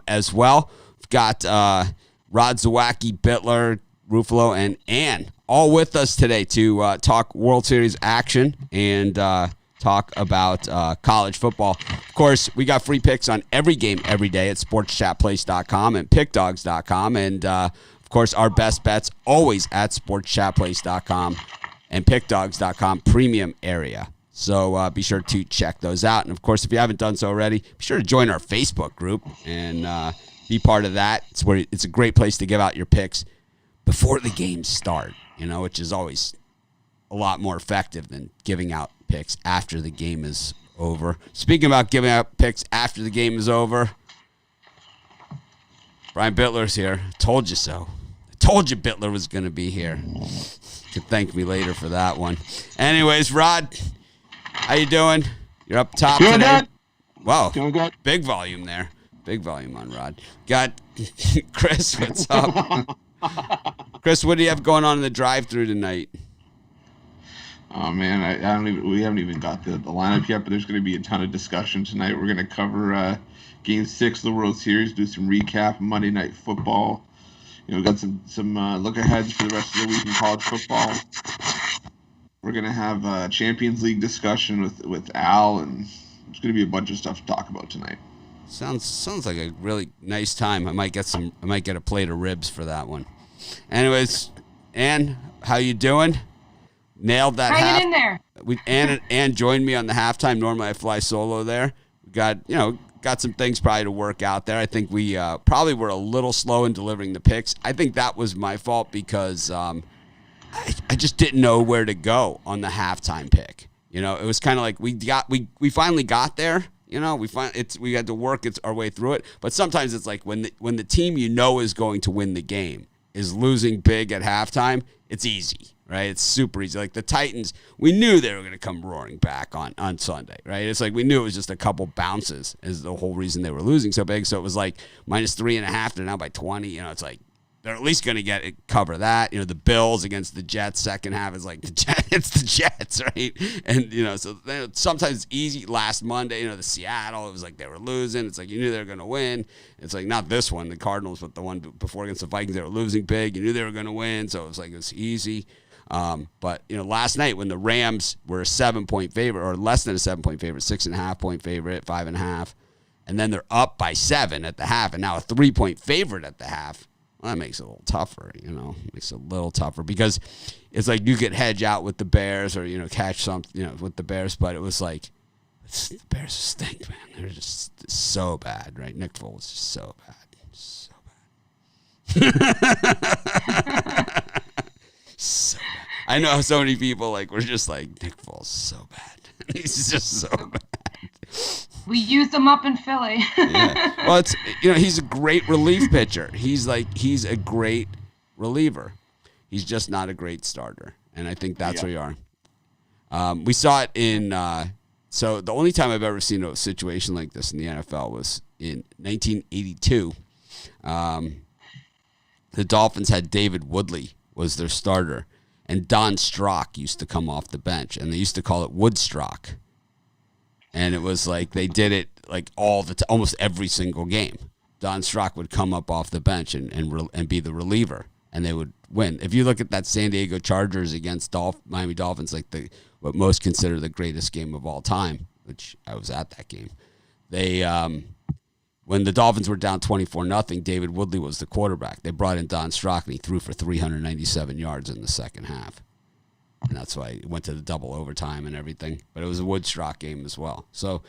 as well. We've got Rod Zawacki, Bitler, Ruffalo, and Ann all with us today to talk World Series action and talk about college football. Of course, we got free picks on every game every day at sportschatplace.com and pickdogs.com. And, of course, our best bets always at sportschatplace.com and pickdogs.com premium area. So be sure to check those out. And, of course, if you haven't done so already, be sure to join our Facebook group and be part of that. It's a great place to give out your picks before the games start, which is always a lot more effective than giving out picks after the game is over. Speaking about giving out picks after the game is over, Brian Bitler's here. Told you so. I told you Bitler was going to be here. You can thank me later for that one. Anyways, Rod, how you doing? You're up top doing today. Good. Wow. Doing good. Big volume there. Big volume on Rod. Got Chris, what's up? Chris, what do you have going on in the drive-thru tonight? Oh man, we haven't even got the lineup yet, but there's going to be a ton of discussion tonight. We're going to cover Game 6 of the World Series, do some recap, Monday Night Football. We got some look-aheads for the rest of the week in college football. We're going to have a Champions League discussion with Al, and there's going to be a bunch of stuff to talk about tonight. Sounds like a really nice time. I might get a plate of ribs for that one. Anyways, Ann, how you doing? Nailed that. Hanging in there. Ann joined me on the halftime. Normally I fly solo there. We got some things probably to work out there. I think we probably were a little slow in delivering the picks. I think that was my fault because I just didn't know where to go on the halftime pick. It was kind of like we finally got there. We had to work our way through it. But sometimes it's like when the team is going to win the game is losing big at halftime, it's easy, right? It's super easy. Like the Titans, we knew they were going to come roaring back on Sunday, right? It's like we knew it was just a couple bounces is the whole reason they were losing so big. So it was like -3.5. They're now by 20. It's like they're at least going to cover that. The Bills against the Jets, second half is like it's the Jets, right? And, so sometimes it's easy. Last Monday, the Seattle, it was like they were losing. It's like you knew they were going to win. It's like not this one, the Cardinals, but the one before against the Vikings, they were losing big. You knew they were going to win, so it was like it was easy. But, last night when the Rams were a 7-point favorite or less than a 7-point favorite, 6.5-point favorite, 5.5, and then they're up by 7 at the half and now a 3-point favorite at the half. Well, that makes it a little tougher, makes it a little tougher because it's like you could hedge out with the Bears or, catch something, with the Bears. But it was like, the Bears stink, man. They're just so bad, right? Nick Foles is just so bad. So bad. So bad. I know so many people, we're just like, Nick Foles is so bad. He's just so bad. We used him up in Philly. Yeah. Well, it's he's a great relief pitcher. He's a great reliever. He's just not a great starter, and I think that's where you are. We saw it in. So the only time I've ever seen a situation like this in the NFL was in 1982. The Dolphins had David Woodley was their starter, and Don Strock used to come off the bench, and they used to call it Woodstock. And it was like they did it like almost every single game. Don Strock would come up off the bench and be the reliever, and they would win. If you look at that San Diego Chargers against Miami Dolphins, like what most consider the greatest game of all time, which I was at that game. They when the Dolphins were down 24-0, David Woodley was the quarterback. They brought in Don Strock, and he threw for 397 yards in the second half. And that's why it went to the double overtime and everything. But it was a Woodstock game as well. So,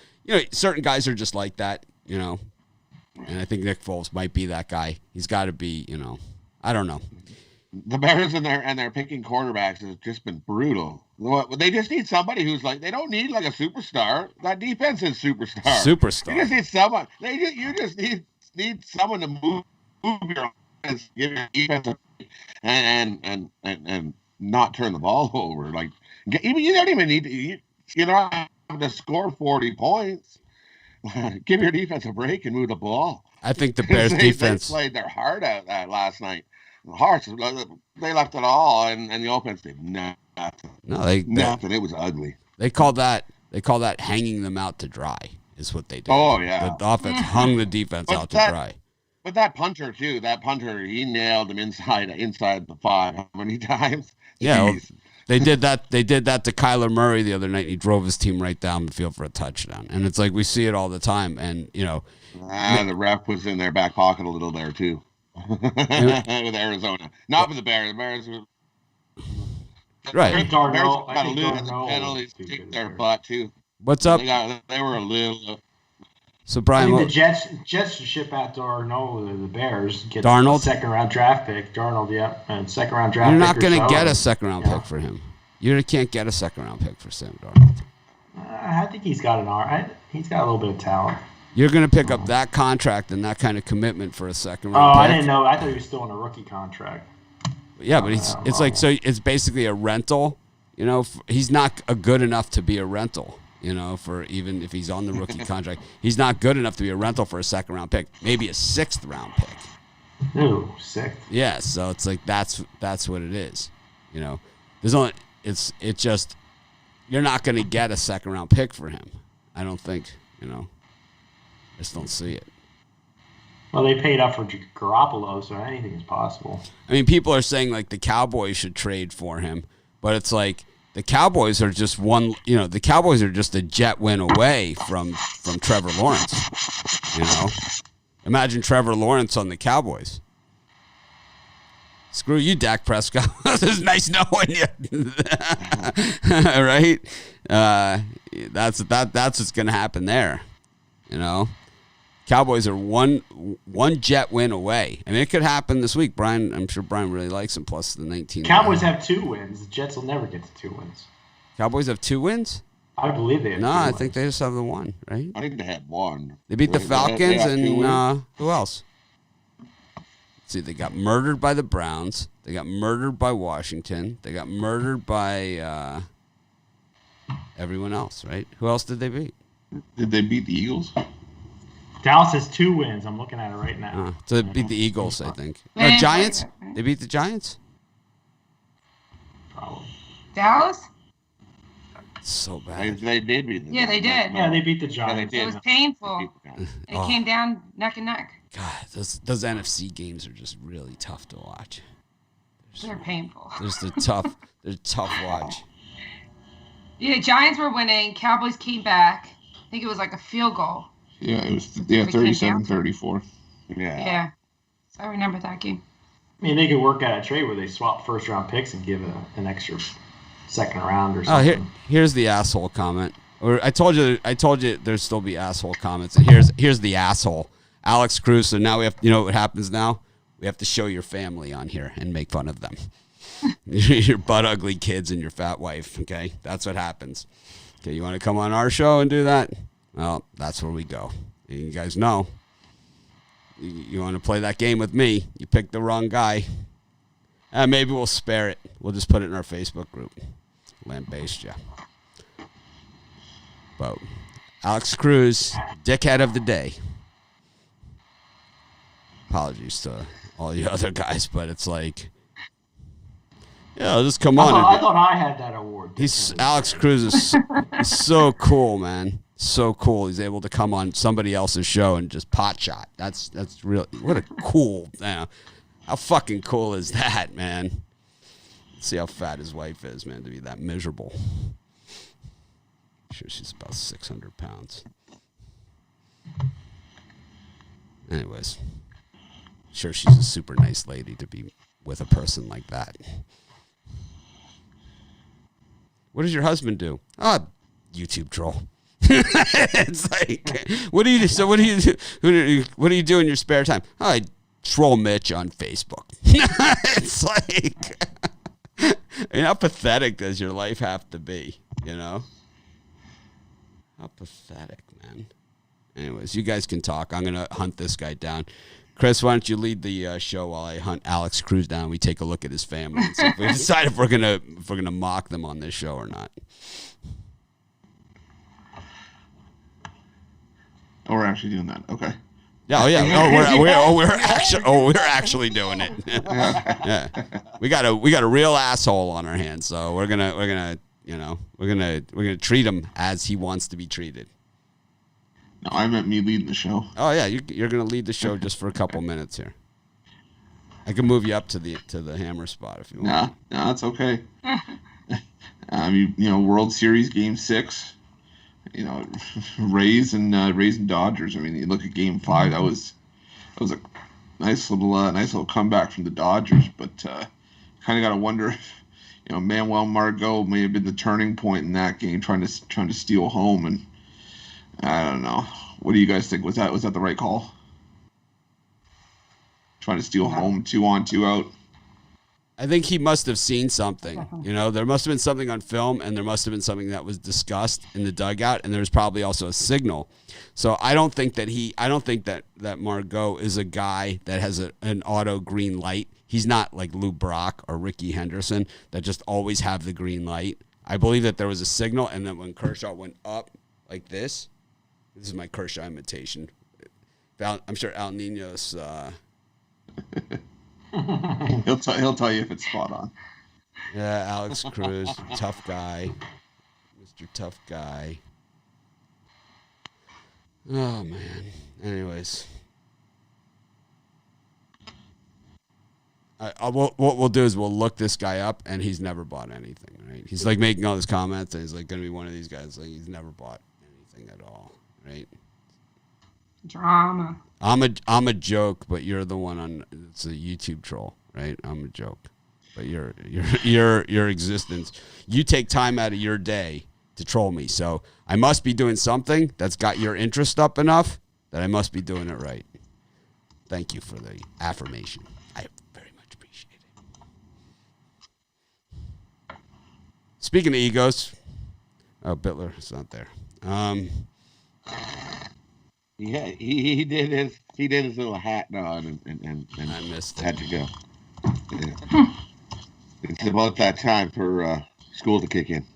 certain guys are just like that, And I think Nick Foles might be that guy. He's got to be, I don't know. The Bears and their picking quarterbacks has just been brutal. They just need somebody who's they don't need a superstar. That defense is superstar. Superstar. You just need someone. You just need someone to move your offense, give your defense and not turn the ball over. You don't even need to. You don't have to score 40 points. Give your defense a break and move the ball. I think the Bears defense they played their heart out last night. They left it all, and the offense did nothing. No, nothing. It was ugly. They call that hanging them out to dry. is what they did. Oh, yeah. The offense hung the defense out to dry. But that punter too, he nailed him inside the 5. How many times? Yeah, well, they did that. They did that to Kyler Murray the other night. He drove his team right down the field for a touchdown, and it's like we see it all the time. And the ref was in their back pocket a little there too, with Arizona. Not with the Bears. The Bears were right. Bears got to lose the penalties to kick their butt too. What's up? They were a little. So Brian, I think the Jets should ship out Darnold. The Bears get Darnold? a second-round draft pick. Darnold, yeah, and second-round draft. You're pick. not going to get a second-round pick for him. You can't get a second-round pick for Sam Darnold. I think he's got he's got a little bit of talent. You're going to pick up that contract and that kind of commitment for a second-round pick. I didn't know. I thought he was still on a rookie contract. Yeah, but it's basically a rental. He's not good enough to be a rental. For even if he's on the rookie contract, he's not good enough to be a rental for a second-round pick. Maybe a 6th-round pick. Ooh, 6th. Yeah, so it's like that's what it is. It's just you're not going to get a second-round pick for him. I don't think. I just don't see it. Well, they paid up for Garoppolo, so anything is possible. I mean, people are saying like the Cowboys should trade for him, but it's like. The Cowboys are just the Cowboys are just a jet win away from Trevor Lawrence. Imagine Trevor Lawrence on the Cowboys. Screw you, Dak Prescott. It's nice knowing you. Right? That's what's going to happen there. Cowboys are one jet win away. I mean, it could happen this week. Brian, I'm sure Brian really likes him, plus the 19. Cowboys have 2 wins. The Jets will never get to 2 wins. Cowboys have 2 wins? I believe they have 2 I wins. think they just have the 1, right? I think they had 1. They beat the Falcons and who else? Let's see, they got murdered by the Browns. They got murdered by Washington. They got murdered by everyone else, right? Who else did they beat? Did they beat the Eagles? Dallas has 2 wins. I'm looking at it right now. So they beat the Eagles, I think. Yeah. Giants? They beat the Giants? Probably. Dallas? So bad. They did beat them. Yeah, they did. Yeah, they beat the Giants. It was painful. It came down neck and neck. God, those NFC games are just really tough to watch. They're painful. They're tough watch. Yeah, Giants were winning. Cowboys came back. I think it was like a field goal. Yeah, it was 37-34. Yeah. So I remember that game. I mean, they could work out a trade where they swap first-round picks and give an extra second round or something. Here's the asshole comment. Or I told you there'd still be asshole comments. And here's the asshole, Alex Cruz. So now we have, what happens now? We have to show your family on here and make fun of them. Your butt ugly kids and your fat wife. Okay, that's what happens. Okay, you want to come on our show and do that? Well, that's where we go. You guys know. You want to play that game with me? You picked the wrong guy. Maybe we'll spare it. We'll just put it in our Facebook group. Lambaste ya. But Alex Cruz, dickhead of the day. Apologies to all you other guys, but it's like, just come on. I thought I had that award. Alex Cruz is so cool, man. So cool. He's able to come on somebody else's show and just pot shot. That's real. What a cool. How fucking cool is that, man? See how fat his wife is, man, to be that miserable. I'm sure she's about 600 pounds. Anyways, sure she's a super nice lady to be with a person like that. What does your husband do? YouTube troll. It's like, what do you do? So what do you do? What do you do in your spare time? I troll Mitch on Facebook. It's like, how pathetic does your life have to be? How pathetic, man. Anyways, you guys can talk. I'm gonna hunt this guy down. Chris, why don't you lead the show while I hunt Alex Cruz down? We take a look at his family and see if we decide if we're gonna mock them on this show or not. Oh, we're actually doing that. Okay. Yeah, we're actually doing it. Yeah. We got a real asshole on our hands, so we're gonna treat him as he wants to be treated. No, I meant me leading the show. Oh yeah, you're gonna lead the show just for a couple minutes here. I can move you up to the hammer spot if you want. No, that's okay. World Series Game 6. Rays and Dodgers. I mean, you look at Game 5. That was a nice little comeback from the Dodgers. But kind of got to wonder if Manuel Margot may have been the turning point in that game, trying to steal home. And I don't know. What do you guys think? Was that the right call? Trying to steal home, 2 on, 2 out. I think he must have seen something. There must have been something on film, and there must have been something that was discussed in the dugout, and there was probably also a signal. So I don't think that Margot is a guy that has an auto green light. He's not like Lou Brock or Ricky Henderson that just always have the green light. I believe that there was a signal, and then when Kershaw went up like this is my Kershaw imitation. I'm sure Al Niño's. He'll tell you if it's spot on. Yeah, Alex Cruz, tough guy, Mr. Tough Guy. Oh man. Anyways, what we'll do is we'll look this guy up, and he's never bought anything. Right? He's like making all these comments, and he's like going to be one of these guys. Like he's never bought anything at all. Right? Drama. I'm a joke, but you're the one on. It's a YouTube troll, right? I'm a joke, but your existence. You take time out of your day to troll me, so I must be doing something that's got your interest up enough that I must be doing it right. Thank you for the affirmation. I very much appreciate it. Speaking of egos, Bittler is not there. Yeah, he did his little hat nod and I missed it. had to go. Yeah. It's about that time for school to kick in.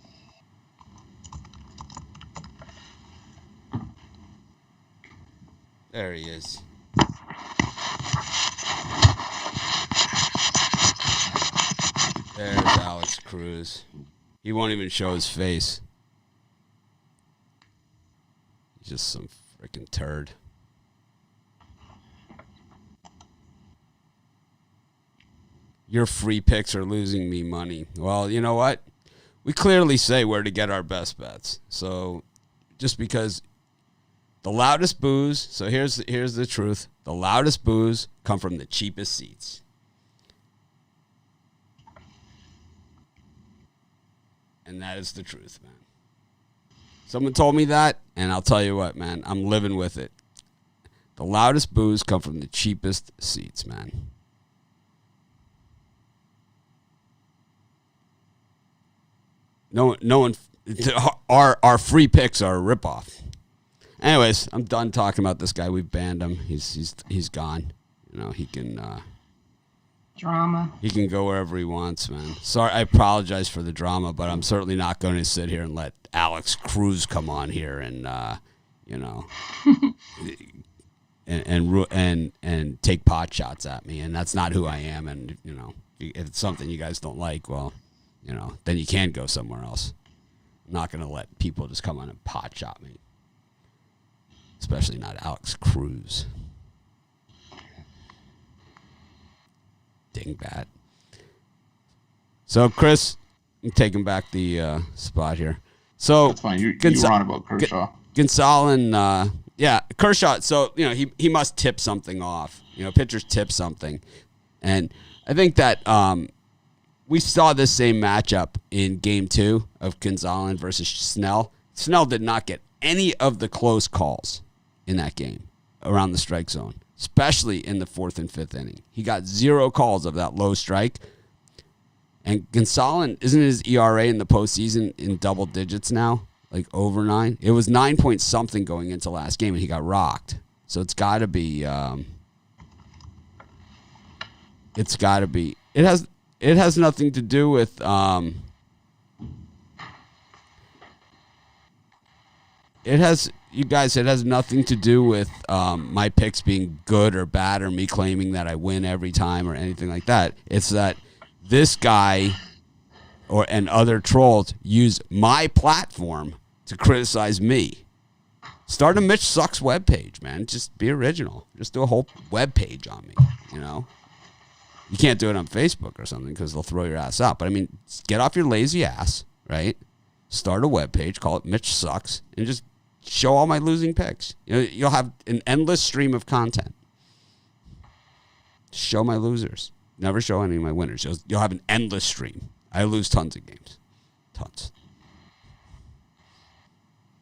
There he is. There's Alex Cruz. He won't even show his face. He's just some freaking turd. Your free picks are losing me money. Well, you know what? We clearly say where to get our best bets. So just because the loudest boos, so here's the truth. The loudest boos come from the cheapest seats. And that is the truth, man. Someone told me that, and I'll tell you what, man, I'm living with it. The loudest boos come from the cheapest seats, man. No one. Our free picks are a ripoff. Anyways, I'm done talking about this guy. We've banned him. He's gone. He can. Drama. He can go wherever he wants, man. Sorry, I apologize for the drama, but I'm certainly not going to sit here and let Alex Cruz come on here and and take pot shots at me, and that's not who I am. And if it's something you guys don't like, well, then you can go somewhere else. I'm not going to let people just come on and pot shot me, especially not Alex Cruz. Dingbat. So, Chris, I'm taking back the spot here. So that's fine. You were on about Kershaw. Gonsolin, Kershaw. So he must tip something off. Pitchers tip something, and I think that we saw this same matchup in Game 2 of Gonsolin versus Snell. Snell did not get any of the close calls in that game around the strike zone, especially in the 4th and 5th inning. He got 0 calls of that low strike. And Gonsolin, isn't his ERA in the postseason in double digits now? Like over 9? It was 9 point something going into last game, and he got rocked. So it's got to be. It has nothing to do with. It has nothing to do with my picks being good or bad or me claiming that I win every time or anything like that. It's that this guy and other trolls use my platform to criticize me. Start a Mitch Sucks webpage, man. Just be original. Just do a whole webpage on me, you know? You can't do it on Facebook or something because they'll throw your ass out. But, I mean, get off your lazy ass, right? Start a webpage, call it Mitch Sucks, and just show all my losing picks. You know, you'll have an endless stream of content. Show my losers. Never show any of my winners. You'll have an endless stream. I lose tons of games. Tons.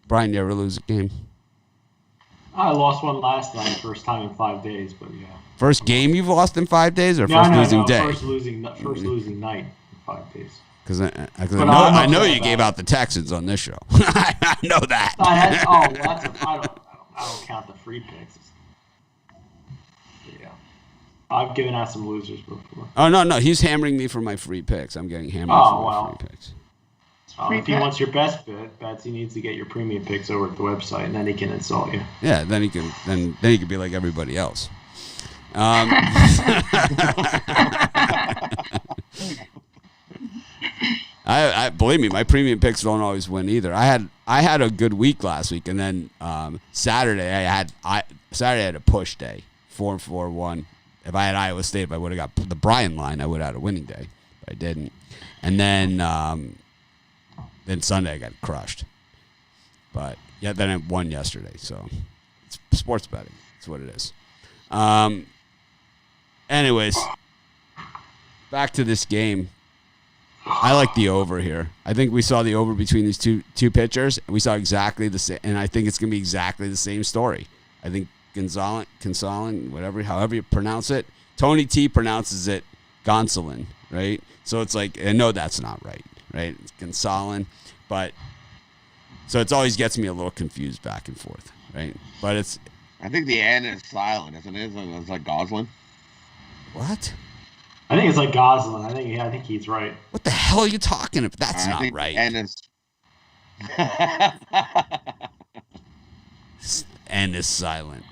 Brian, you ever lose a game? I lost one last night, first time in 5 days, but yeah. First game you've lost in 5 days, or No, first losing day? First losing night in 5 days. Because But I know you about gave it. out the Texans on this show. I know that. I don't count the free picks. Yeah, I've given out some losers before. Oh no, he's hammering me for my free picks. I'm getting hammered for my free picks. If he wants your best bets, he needs to get your premium picks over at the website, and then he can insult you. Yeah, then he can be like everybody else. I believe me, my premium picks don't always win either. I had a good week last week, and then Saturday I had a push day, 4-4-1. If I had Iowa State, if I would have got the Brian line, I would have had a winning day, but I didn't. And then Sunday I got crushed. But yeah, then I won yesterday, so it's sports betting. That's what it is. Anyways, back to this game. I like the over here. I think we saw the over between these two pitchers, and we saw exactly the same. And I think it's going to be exactly the same story. I think Gonzalez, however you pronounce it, Tony T pronounces it Gonsolin, right? So it's like, I know that's not right? It's Gonsolin, but so it's always gets me a little confused back and forth, right? But it's. I think the N is silent, isn't it? It's like Goslin. What? I think it's like Goslin. I think he's right. What the hell are you talking about? That's not right. N is. N is silent.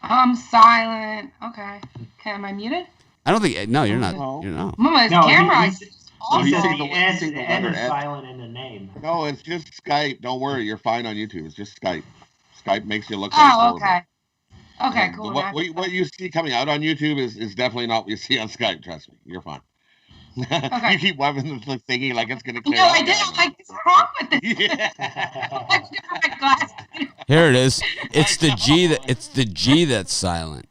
I'm silent. Okay. Am I muted? I don't think. No, you're not. No. You're not. Mama's No, camera. he Awesome. said Single- the N single is letter N. silent in the name. No, it's just Skype. Don't worry, you're fine on YouTube. It's just Skype. Skype makes you look like Oh, okay. Okay, And cool. What you see coming out on YouTube is definitely not what you see on Skype. Trust me, you're fine. You keep waving the thingy like it's gonna clear. No, out. I didn't. Like, what's wrong with this? Yeah. I should have my glasses. Here it is. It's the G that. It's the G that's silent.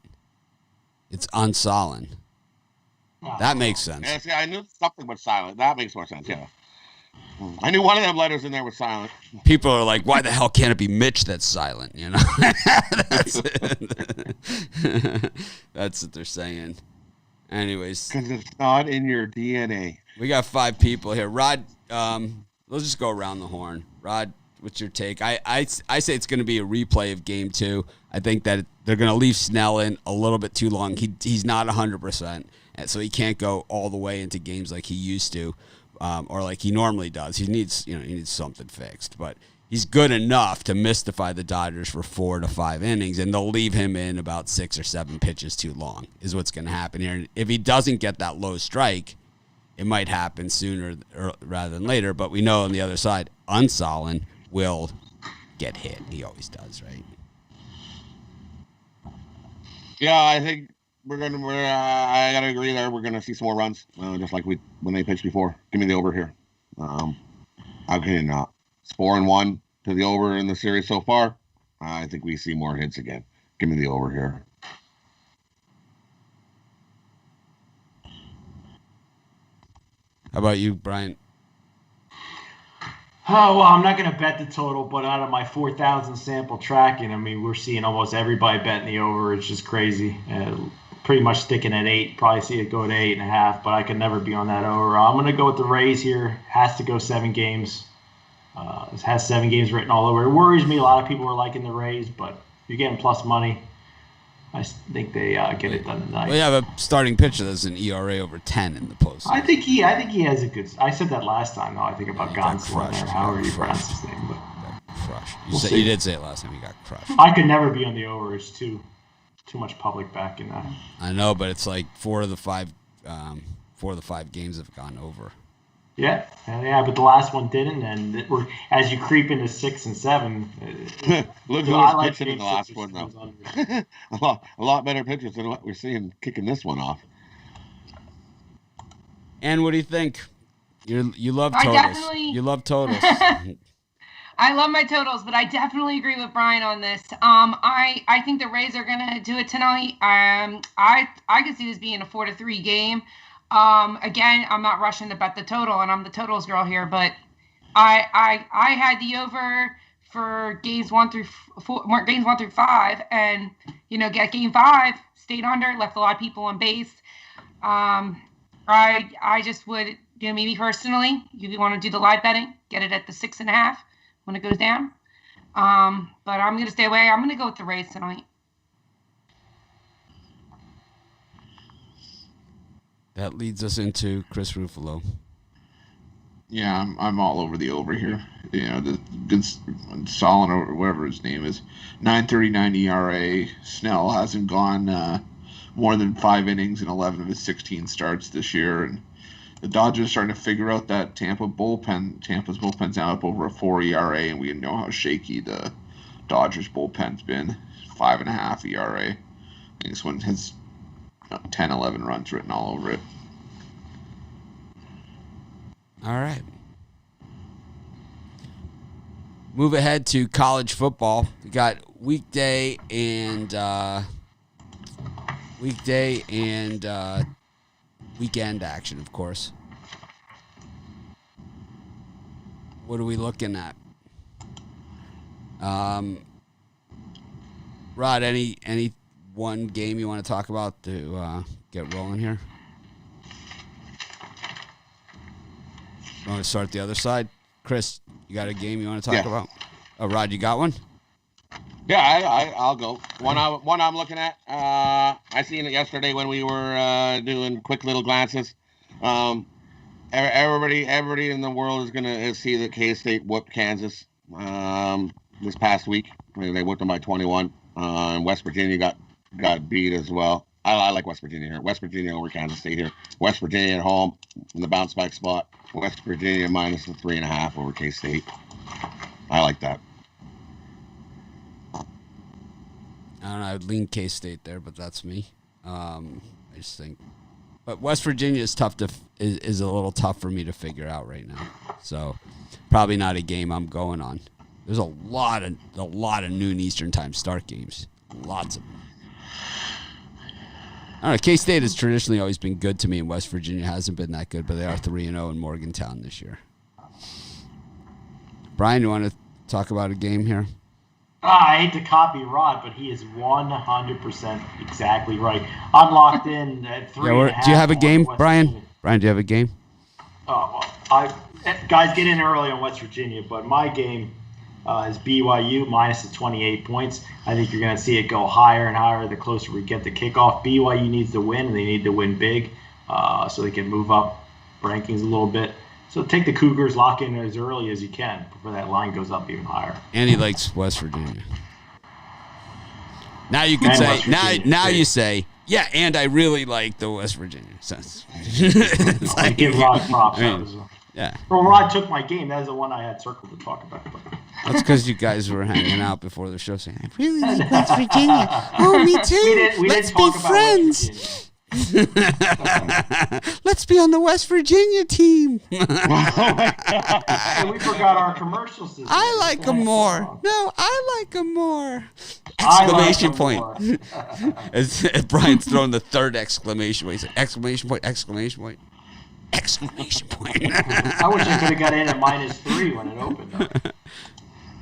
It's unsolent. That makes sense. Yeah, see, I knew something was silent. That makes more sense. Yeah. I knew one of them letters in there was silent. People are like, "Why the hell can't it be Mitch that's silent?" You know. That's what they're saying. Anyways, Because it's not in your DNA. we got 5 people here. Rod, let's just go around the horn. Rod, what's your take? I say it's going to be a replay of Game 2. I think that they're going to leave Snell in a little bit too long. He's not 100%, and so he can't go all the way into games like he used to, or like he normally does. He needs something fixed, but he's good enough to mystify the Dodgers for 4 to 5 innings, and they'll leave him in about 6 or 7 pitches too long is what's going to happen here. And if he doesn't get that low strike, it might happen sooner rather than later. But we know on the other side, Unsolin will get hit. He always does, right? Yeah, I think I gotta agree there. We're gonna see some more runs, just like when they pitched before. Give me the over here. How can you not? It's 4-1 to the over in the series so far. I think we see more hits again. Give me the over here. How about you, Brian? Oh, well, I'm not going to bet the total, but out of my 4,000 sample tracking, I mean, we're seeing almost everybody betting the over. It's just crazy. Pretty much sticking at 8. Probably see it go to 8.5, but I could never be on that over. I'm going to go with the Rays here. Has to go 7 games. It has 7 games written all over. It worries me. A lot of people are liking the Rays, but you're getting plus money. I think they get it done tonight. Well, you have a starting pitcher that's an ERA over 10 in the postseason. I think he has a good. I said that last time, though. I think about got Gonsolin crushed. there, He however got you pronounce crushed. his name. But Crushed. We'll You see. did say it last time. He got crushed. I could never be on the over. It's too much public back in that. I know, but it's like 4 of the 5 games have gone over. Yeah, but the last one didn't, and as you creep into 6 and 7. Look who was pitching in the last one, though. a lot better pitchers than what we're seeing kicking this one off. And what do you think? You love I totals. definitely- You love totals. I love my totals, but I definitely agree with Brian on this. I think the Rays are gonna do it tonight. I can see this being a 4-3 game. Again, I'm not rushing to bet the total, and I'm the totals girl here, but I had the over for games 1 through 5, and get game 5, stayed under, left a lot of people on base. I just would, maybe personally, you want to do the live betting, get it at the 6.5 when it goes down. But I'm gonna stay away. I'm gonna go with the Rays tonight. That leads us into Chris Ruffalo. Yeah, I'm all over the over here. The good Solon or whatever his name is, 9.39 ERA. Snell hasn't gone more than 5 innings in 11 of his 16 starts this year, and the Dodgers are starting to figure out that Tampa's bullpen's now up over a 4 ERA, and we know how shaky the Dodgers bullpen's been. 5.5 ERA. I think this one has 10, 11 runs written all over it. All right. Move ahead to college football. We got weekday and weekend action, of course. What are we looking at? Rod, any one game you want to talk about to get rolling here? You want to start the other side? Chris, you got a game you want to talk about? Oh, Rod, you got one? Yeah, I'll go. One I'm looking at. I seen it yesterday when we were doing quick little glances. Everybody in the world is gonna see that K-State whooped Kansas this past week. They whooped them by 21. And West Virginia got beat as well. I like West Virginia here. West Virginia over Kansas State here. West Virginia at home in the bounce back spot. West Virginia minus the 3.5 over K-State. I like that. I don't know. I'd lean K-State there, but that's me. I just think, but West Virginia is tough is a little tough for me to figure out right now. So probably not a game I'm going on. There's a lot of noon Eastern time start games. Lots of them. I don't know. K-State has traditionally always been good to me, and West Virginia hasn't been that good, but they are 3-0 in Morgantown this year. Brian, you want to talk about a game here? I hate to copy Rod, but he is 100% exactly right. I'm locked in at 3.5. Do you have a game, West Brian? Virginia. Brian, do you have a game? Guys get in early on West Virginia, but my game is BYU minus the 28 points. I think you're going to see it go higher and higher the closer we get to kickoff. BYU needs to win, and they need to win big so they can move up rankings a little bit. So take the Cougars, lock in as early as you can before that line goes up even higher. And he likes West Virginia. Now you can say, now you say, yeah, and I really like the West Virginia. It's I give Rod props. Yeah. Well, Rod took my game. That is the one I had circled to talk about. That's because you guys were hanging out before the show saying, I really like West Virginia. Oh, me too. Let's be friends. Let's be on the West Virginia team. And we forgot our commercial system. I like them more. No, I like them more. Exclamation point. As Brian's throwing the third exclamation point. He's like, exclamation point, exclamation point. Exclamation point. I wish I could have got in at -3 when it opened.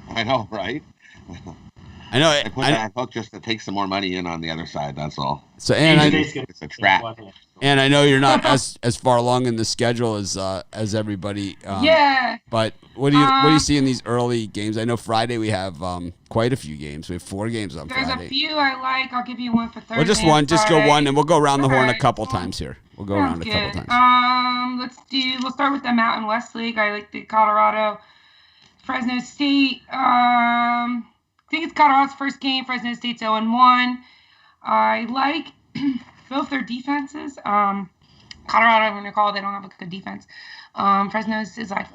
I know, right? I know. I put that hook just to take some more money in on the other side. That's all. So, it's a trap. And I know you're not as far along in the schedule as everybody. Yeah. But what do you see in these early games? I know Friday we have quite a few games. We have 4 games on Friday. There's a few I like. I'll give you one for Thursday. Well, just one. Just go Friday. one, and we'll go around the horn a Okay. couple times here. We'll go around a couple times. We'll start with the Mountain West League. I like the Colorado, Fresno State. I think it's Colorado's first game. Fresno State's 0-1. I like both their defenses. Colorado, when you recall, they don't have a good defense. Fresno is like,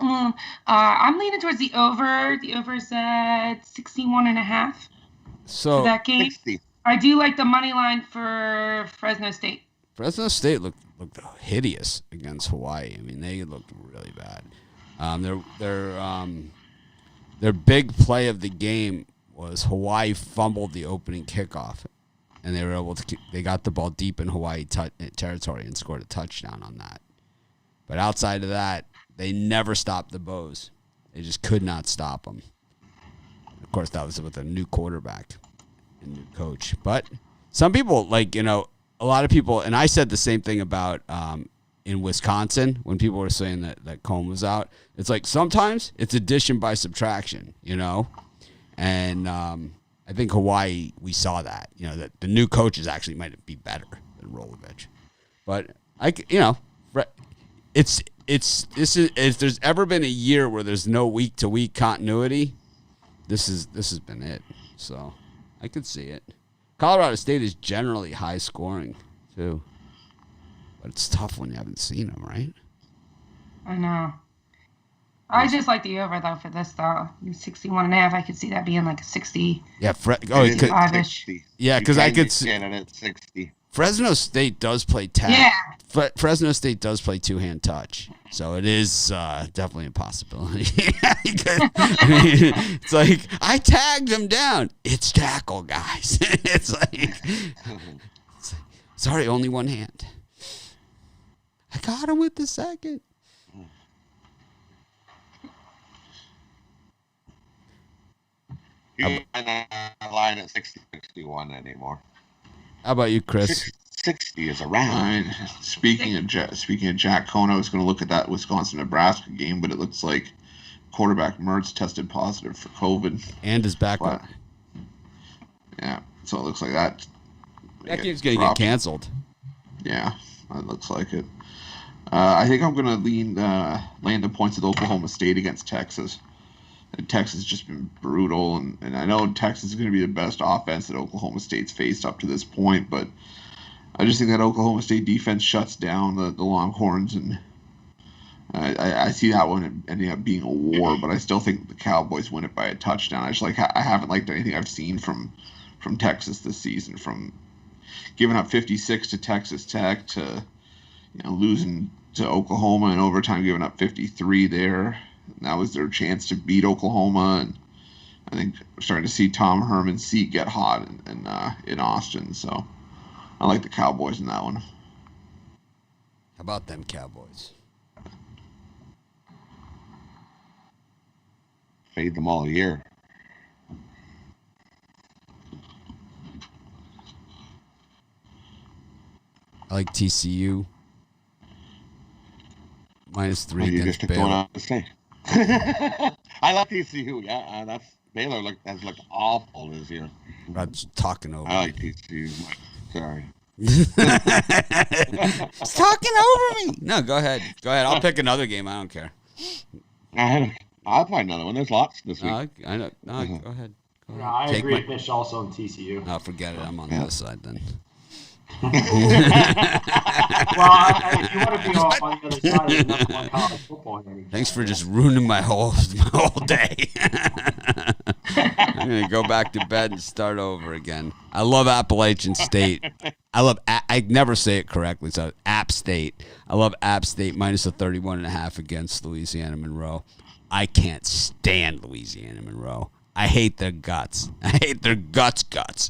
I'm leaning towards the over. The over is at 61.5 So for that game. 60. I do like the money line for Fresno State. Fresno State looked hideous against Hawaii. I mean, they looked really bad. Their big play of the game was Hawaii fumbled the opening kickoff, and they got the ball deep in Hawaii territory and scored a touchdown on that. But outside of that, they never stopped the Bows. They just could not stop them. Of course, that was with a new quarterback and new coach. But some people, a lot of people, and I said the same thing about in Wisconsin when people were saying that Cone was out. It's like sometimes it's addition by subtraction, And I think Hawaii, we saw that, that the new coaches actually might be better than Rolovich. But if there's ever been a year where there's no week to week continuity, this has been it. So I could see it. Colorado State is generally high scoring too, but it's tough when you haven't seen them, right? I know. I just like the over though for this though. 61.5. I could see that being like a 60. Yeah, 65-ish. Yeah, because I could see it at 60. Fresno State does play tag. Yeah. Fresno State does play two-hand touch, so it is definitely a possibility. It's like I tagged him down. It's tackle, guys. It's like sorry, only one hand. I got him with the second. You're not line at 60, 61 anymore. How about you, Chris? 60 is All around. right. Speaking of Jack Cohn, I was going to look at that Wisconsin-Nebraska game, but it looks like quarterback Mertz tested positive for COVID. And his backup. Yeah, so it looks like that. That game's going to get canceled. Yeah, it looks like it. I think I'm going to land the points with Oklahoma State against Texas. And Texas has just been brutal, and I know Texas is going to be the best offense that Oklahoma State's faced up to this point, but I just think that Oklahoma State defense shuts down the Longhorns, and I see that one ending up being a war, but I still think the Cowboys win it by a touchdown. I haven't liked anything I've seen from Texas this season, from giving up 56 to Texas Tech to losing to Oklahoma in overtime, giving up 53 there. And that was their chance to beat Oklahoma, and I think we're starting to see Tom Herman's seat get hot in Austin. So I like the Cowboys in that one. How about them Cowboys? Fade them all year. I like TCU. -3 You against just took the one Baylor. out to say. I like TCU. Yeah, that's Baylor has looked awful this year. I'm just talking over. I like TCU. Sorry. He's talking over me. No, go ahead. I'll pick another game. I don't care. I'll find another one. There's lots this week. No, I know. No, go ahead. No, I agree with Mitch also on TCU. No, forget it. I'm on the other side then. Well, if you want to be on the other side of the number one college football game. Thanks for just ruining my whole day. I'm gonna go back to bed and start over again. I love Appalachian State. I never say it correctly, so App State. I love App State minus a 31.5 against Louisiana Monroe. I can't stand Louisiana Monroe. I hate their guts. I hate their guts.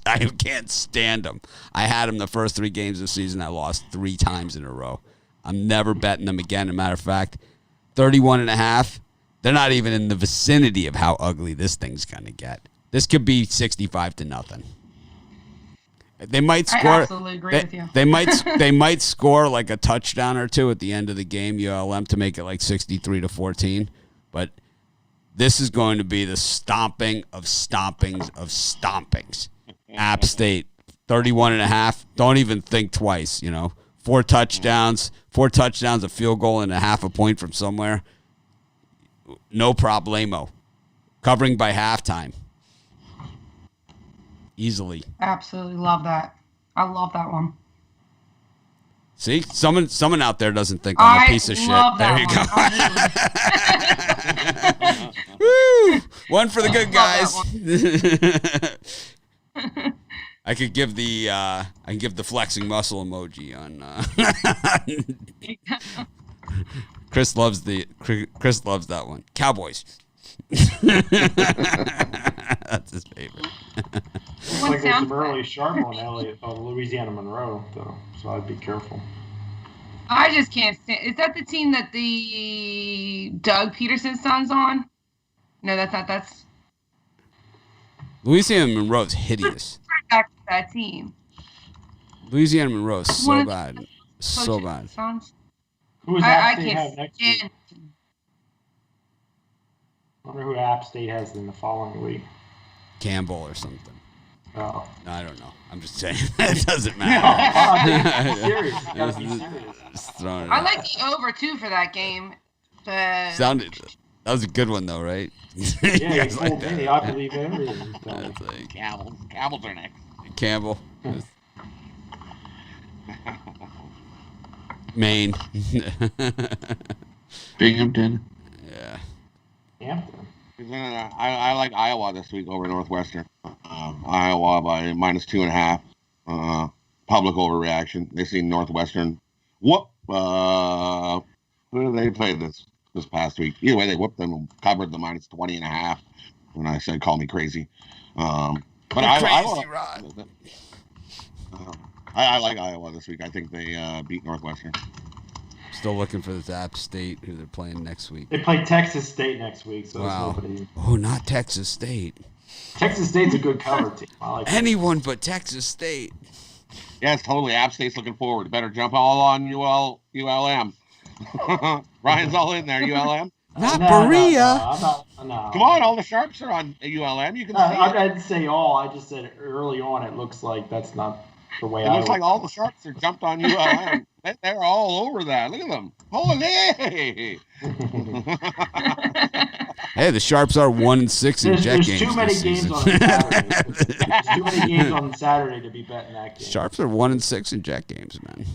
I can't stand them. I had them the first 3 games of the season. I lost 3 times in a row. I'm never betting them again. As a matter of fact, 31.5, they're not even in the vicinity of how ugly this thing's going to get. This could be 65-0. They might score. I absolutely agree with you. They might score like a touchdown or two at the end of the game, ULM, to make it like 63-14. But this is going to be the stomping of stompings of stompings. App State, 31.5. Don't even think twice, 4 touchdowns, a field goal, and a half a point from somewhere. No problemo. Covering by halftime. Easily. Absolutely love that. I love that one. See, someone out there doesn't think I'm a piece of shit. There you go. Woo! One for the good guys. I can give the flexing muscle emoji on. Chris loves that one. Cowboys. That's his favorite. Looks like there's some early sharp on Louisiana Monroe, though, so I'd be careful. I just can't stand. Is that the team that the Doug Peterson's son's on? No, that's not. That's Louisiana Monroe's hideous. back to that team. Louisiana Monroe's so bad. So bad. Who does App State have next week? I wonder who App State has in the following week. Campbell or something. Oh. No, I don't know. I'm just saying. It doesn't matter. No, serious. You gotta be serious. I like the over too for that game. But That was a good one though, right? Yeah, he told me I believe everything. That's like Campbell's are next. Campbell. Maine. Binghamton. Yeah. Hampton. I like Iowa this week over Northwestern. Iowa by -2.5. Public overreaction. They see Northwestern whoop. Who did they play this past week? Either way, they whooped them and covered the -20.5. When I said call me crazy, but crazy, Rod. I like Iowa this week. I think they beat Northwestern. Still looking for this App State who they're playing next week. They play Texas State next week, so Wow. it's nobody. Oh, not Texas State. Texas State's a good cover team. I like Anyone but Texas State. Yes, totally. App State's looking forward. Better jump all on ULM. Ryan's all in there. ULM. Not No, Berea. No. Come on, all the sharps are on ULM. You can see I it. didn't say all. I just said early on. It looks like that's not the way It I looks like all the sharps are jumped on ULM. They're all over that. Look at them. Holy! Hey, the Sharps are 1-6 in jet There's games too many this games season. on Saturday. There's too many games on Saturday to be betting that game. Sharps are 1-6 in jet games, man.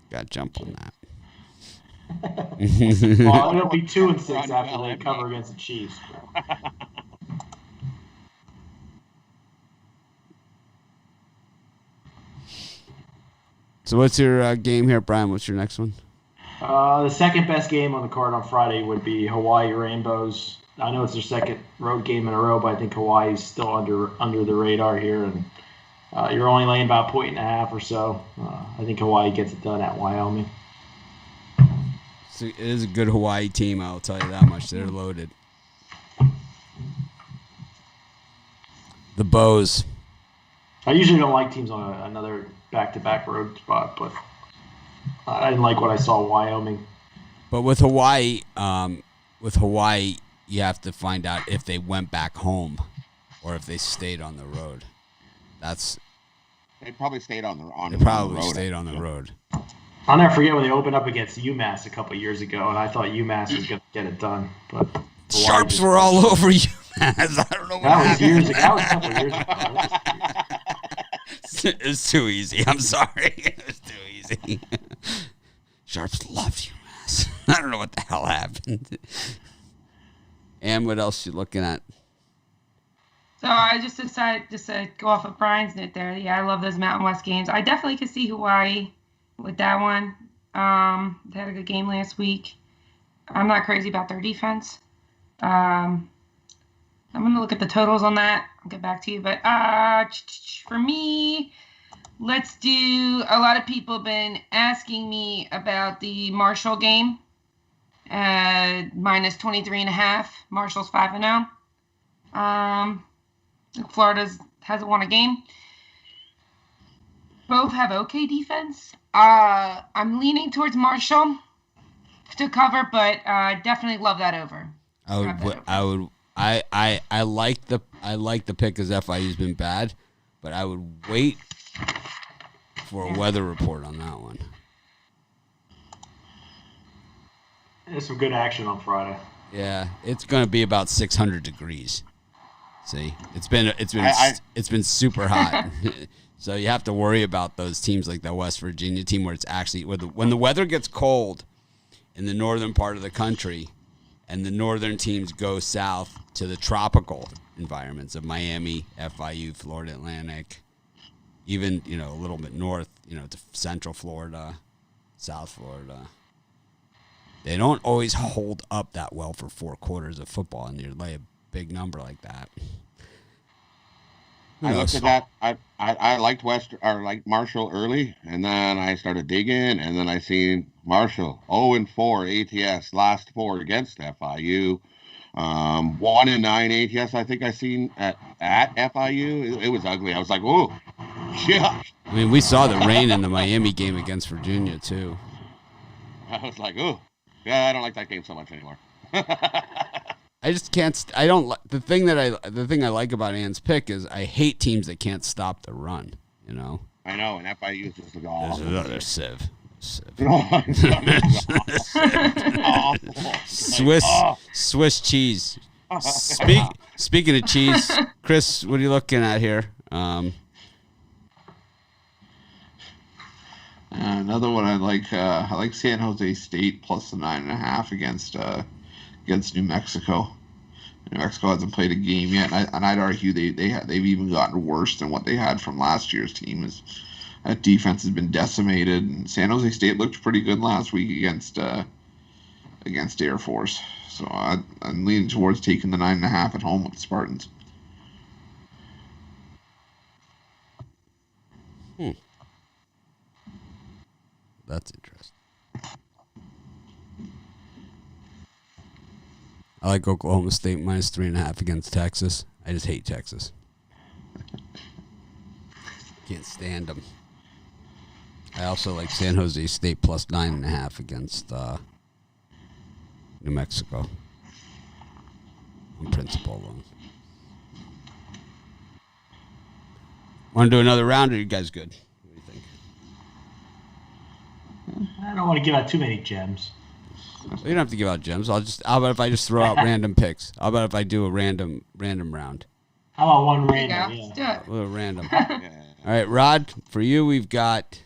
Got to jump on that. Well, it'll be 2-6 after they cover against the Chiefs. So what's your game here, Brian? What's your next one? The second best game on the card on Friday would be Hawaii Rainbows. I know it's their second road game in a row, but I think Hawaii's still under the radar here, and you're only laying about 1.5 or so. I think Hawaii gets it done at Wyoming. So it is a good Hawaii team, I'll tell you that much. They're loaded. The Bows. I usually don't like teams on another back-to-back road spot, but I didn't like what I saw in Wyoming. But with Hawaii, you have to find out if they went back home or if they stayed on the road. They probably stayed on the road. Stayed on the road. I'll never forget when they opened up against UMass a couple years ago, and I thought UMass was going to get it done. But Hawaii Sharps were all over UMass. I don't know what that was happened. years ago. That was a couple years ago. It was too easy. I'm sorry. It was too easy. Sharps loved UMass. I don't know what the hell happened. And what else you looking at? So I just decided to go off of Brian's note there. Yeah, I love those Mountain West games. I definitely could see Hawaii with that one. They had a good game last week. I'm not crazy about their defense. I'm going to look at the totals on that. I'll get back to you. But for me, let's do – a lot of people have been asking me about the Marshall game. Minus 23.5. Marshall's 5-0. Florida hasn't won a game. Both have okay defense. I'm leaning towards Marshall to cover, but definitely love that over. I like the pick because FIU's been bad, but I would wait for a weather report on that one. There's some good action on Friday. Yeah, it's going to be about 600 degrees. See, it's been super hot. So you have to worry about those teams like that West Virginia team where it's actually when the weather gets cold in the northern part of the country and the northern teams go south to the tropical environments of Miami, FIU, Florida Atlantic, even, a little bit north, to Central Florida, South Florida. They don't always hold up that well for 4 quarters of football, and you lay a big number like that. I looked at that. I liked Marshall early, and then I started digging, and then I seen Marshall 0-4 ATS last 4 against FIU. 1-9 ATS. I think I seen at FIU. It was ugly. I was like, oh, yeah. I mean, we saw the rain in the Miami game against Virginia too. I was like, oh, yeah. I don't like that game so much anymore. I just can't. I don't like the thing I like about Ann's pick is I hate teams that can't stop the run. I know, and FIU is just There's another sieve. Swiss cheese. Speaking of cheese, Chris, what are you looking at here? Another one I like. I like San Jose State plus the 9.5 against New Mexico. New Mexico hasn't played a game yet, and I'd argue they've even gotten worse than what they had from last year's team. That defense has been decimated, and San Jose State looked pretty good last week against Air Force. So I'm leaning towards taking the 9.5 at home with the Spartans. That's interesting. I like Oklahoma State minus 3.5 against Texas. I just hate Texas. Can't stand them. I also like San Jose State plus 9.5 against New Mexico. On principle alone. Want to do another round, or are you guys good? What do you think? I don't want to give out too many gems. Well, you don't have to give out gems. How about if I just throw out random picks? How about if I do a random round? How about one There you random? go. Yeah. Let's do it. A little random. All right, Rod, for you, we've got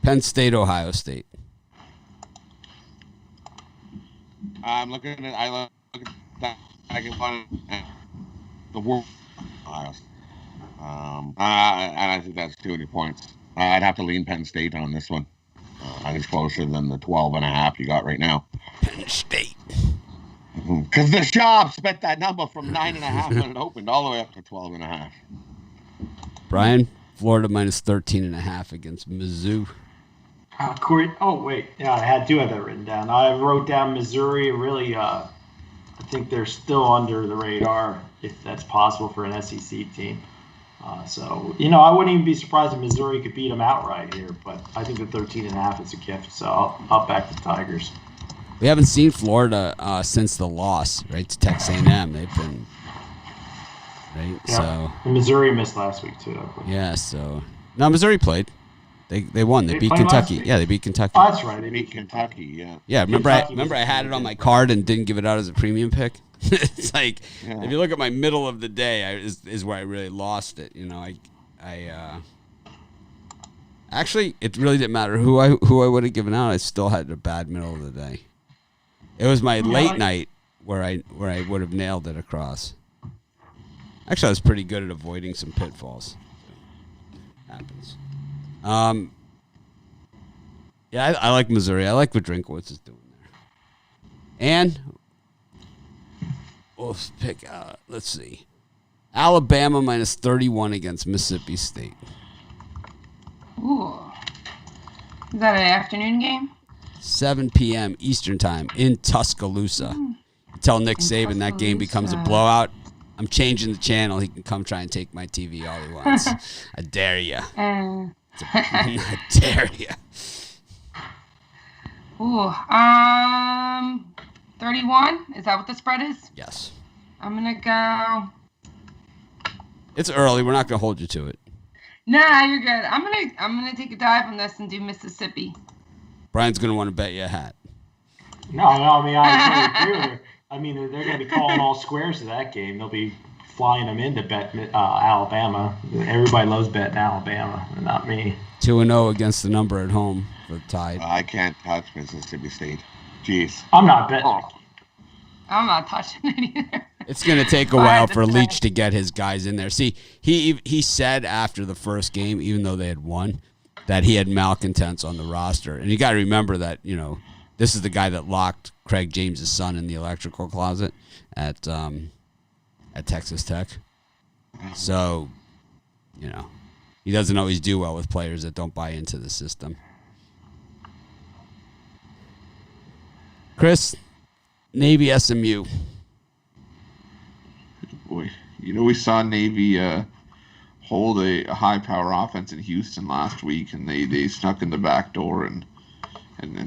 Penn State, Ohio State. I'm looking at. I look at that. I can find the world. And I think that's too many points. I'd have to lean Penn State on this one. I think it's closer than the 12.5 you got right now. Penn State. Because the shop spent that number from 9.5 when it opened all the way up to 12.5. Brian, Florida minus 13.5 against Mizzou. Corey. Oh wait, yeah, I do have that written down. I wrote down Missouri. Really, I think they're still under the radar, if that's possible for an SEC team. So, I wouldn't even be surprised if Missouri could beat them outright here, but I think the 13.5 is a gift, so I'll back the Tigers. We haven't seen Florida since the loss, right, to Texas A&M. They've been, right, Yeah. so. And Missouri missed last week, too. Yeah, so. No, Missouri played. They won. They beat played last Kentucky. week? Yeah, they beat Kentucky. Oh, that's right. They beat Kentucky, yeah. Yeah, remember Kentucky I had it on my card and didn't give it out as a premium pick? It's like, if you look at my middle of the day, is where I really lost it. Actually, it really didn't matter who I would have given out. I still had a bad middle of the day. It was my late night where I would have nailed it across. Actually, I was pretty good at avoiding some pitfalls. Happens. Yeah, I like Missouri. I like what Drinkwitz is doing there. And we'll pick. Let's see. Alabama minus 31 against Mississippi State. Ooh. Is that an afternoon game? 7 p.m. Eastern time in Tuscaloosa. Tell Nick Saban that game becomes a blowout. I'm changing the channel. He can come try and take my TV all he wants. I dare you. I dare you. Ooh. 31. Is that what the spread is? Yes. I'm gonna go. It's early. We're not going to hold you to it. Nah, you're good. I'm gonna take a dive on this and do Mississippi. Brian's going to want to bet you a hat. No, I mean, I totally agree with her. I mean, they're going to be calling all squares to that game. They'll be flying them in to bet Alabama. Everybody loves betting Alabama, not me. 2-0 against the number at home for the Tide. I can't touch Mississippi State. Jeez. I'm not betting. Oh. I'm not touching it either. It's going to take a while for Leach to get his guys in there. See, he said after the first game, even though they had won, that he had malcontents on the roster. And you got to remember that, this is the guy that locked Craig James' son in the electrical closet at Texas Tech. So, he doesn't always do well with players that don't buy into the system. Chris, Navy SMU. Boy, we saw Navy hold a high-power offense in Houston last week, and they snuck in the back door and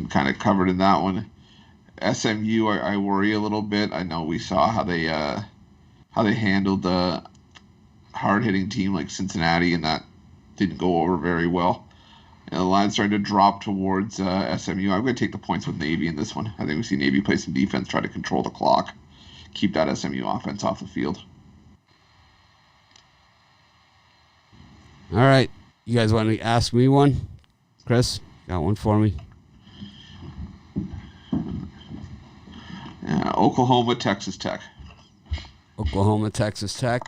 kind of covered in that one. SMU, I worry a little bit. I know we saw how they handled a hard-hitting team like Cincinnati, and that didn't go over very well. And the line's starting to drop towards SMU. I'm going to take the points with Navy in this one. I think we see Navy play some defense, try to control the clock, keep that SMU offense off the field. All right. You guys want to ask me one? Chris, got one for me? Oklahoma, Texas Tech. Oklahoma, Texas Tech.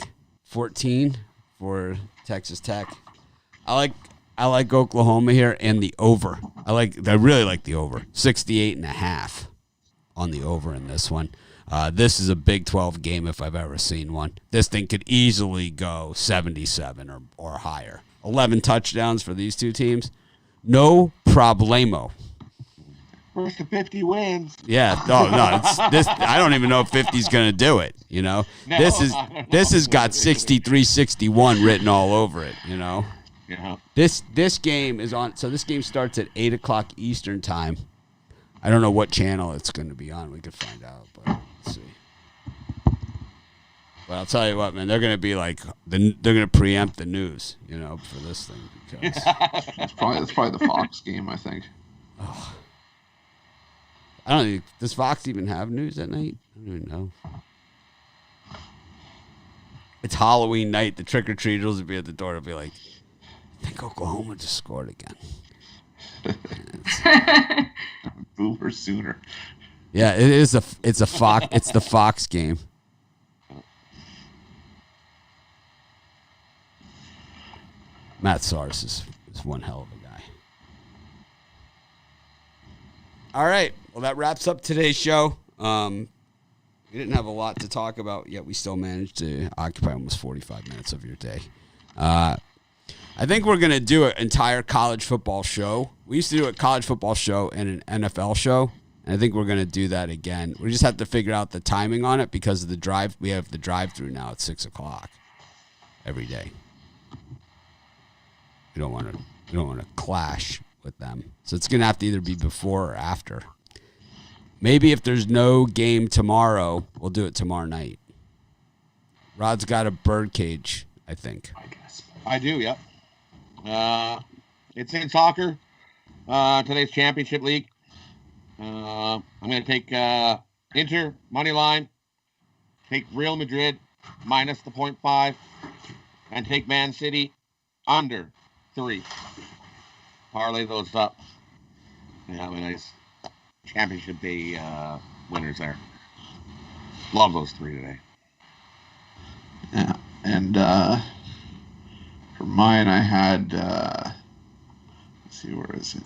14 for Texas Tech. I like Oklahoma here and the over. I really like the over. 68.5 on the over in this one. This is a Big 12 game if I've ever seen one. This thing could easily go 77 or higher. 11 touchdowns for these two teams. No problemo. First to 50 wins. Yeah, no, it's this. I don't even know if 50's going to do it. No, this has got 63-61 written all over it. Yeah. This game is on. So this game starts at 8:00 Eastern time. I don't know what channel it's going to be on. We could find out, but let's see. But I'll tell you what, man, they're going to be like they're going to preempt the news, for this thing because That's probably the Fox game, I think. Oh. I don't think, does Fox even have news at night? I don't even know. It's Halloween night. The trick-or-treaters will be at the door. They'll be like, I think Oklahoma just scored again. Boomer sooner. Yeah, it's a Fox. It's the Fox game. Matt Sars is one hell of a guy. All right. Well, that wraps up today's show. We didn't have a lot to talk about, yet we still managed to occupy almost 45 minutes of your day. I think we're going to do an entire college football show. We used to do a college football show and an NFL show, and I think we're going to do that again. We just have to figure out the timing on it because of the drive. We have the drive-through now at 6 o'clock every day. We don't want to clash with them. So it's going to have to either be before or after. Maybe if there's no game tomorrow, we'll do it tomorrow night. Rod's got a birdcage, I think. I do, yep. It's in soccer. Today's championship league. I'm going to take Inter, money line. Take Real Madrid, minus the 0.5. And take Man City, under 3. Parlay those up. Yeah, a nice championship day winners there. Love those 3 today. Yeah, and for mine, I had let's see, where is it?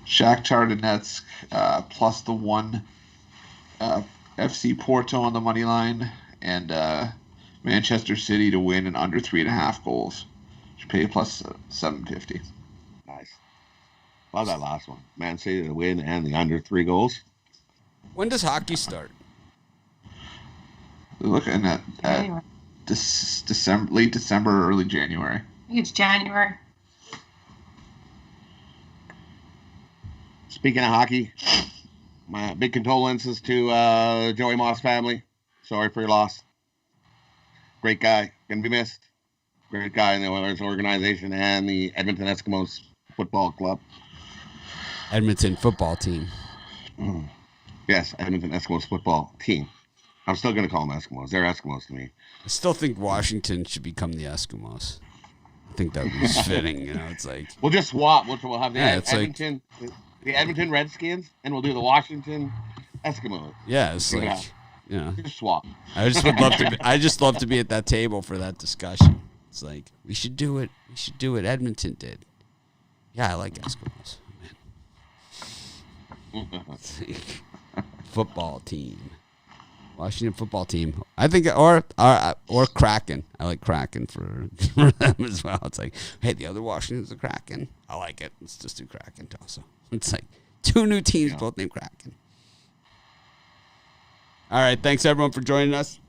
Shakhtar Donetsk plus the 1, FC Porto on the money line, and Manchester City to win and under 3.5 goals. Should pay plus 750. Nice. Love that last one. Man City to win and the under 3 goals. When does hockey start? We're looking at January. December, late December or early January. I think it's January. Speaking of hockey, my big condolences to Joey Moss family. Sorry for your loss. Great guy. Gonna be missed. Great guy in the Oilers organization and the Edmonton Eskimos football club. Edmonton football team. Yes, Edmonton Eskimos football team. I'm still going to call them Eskimos. They're Eskimos to me. I still think Washington should become the Eskimos. I think that would be fitting. It's like We'll just swap. We'll have the it's Edmonton, the Edmonton Redskins, and we'll do the Washington Eskimos. it's like Just swap. I just would love to. I just love to be at that table for that discussion. It's like we should do it. We should do it. Edmonton did. Yeah, I like Eskimos. Man. Football team, Washington football team. I think, or Kraken. I like Kraken for them as well. It's like, hey, the other Washington's a Kraken. I like it. Let's just do Kraken also. It's like 2 new teams, both named Kraken. All right, thanks everyone for joining us.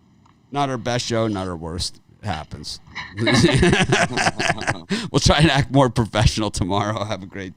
Not our best show, not our worst. It happens. We'll try and act more professional tomorrow. Have a great day.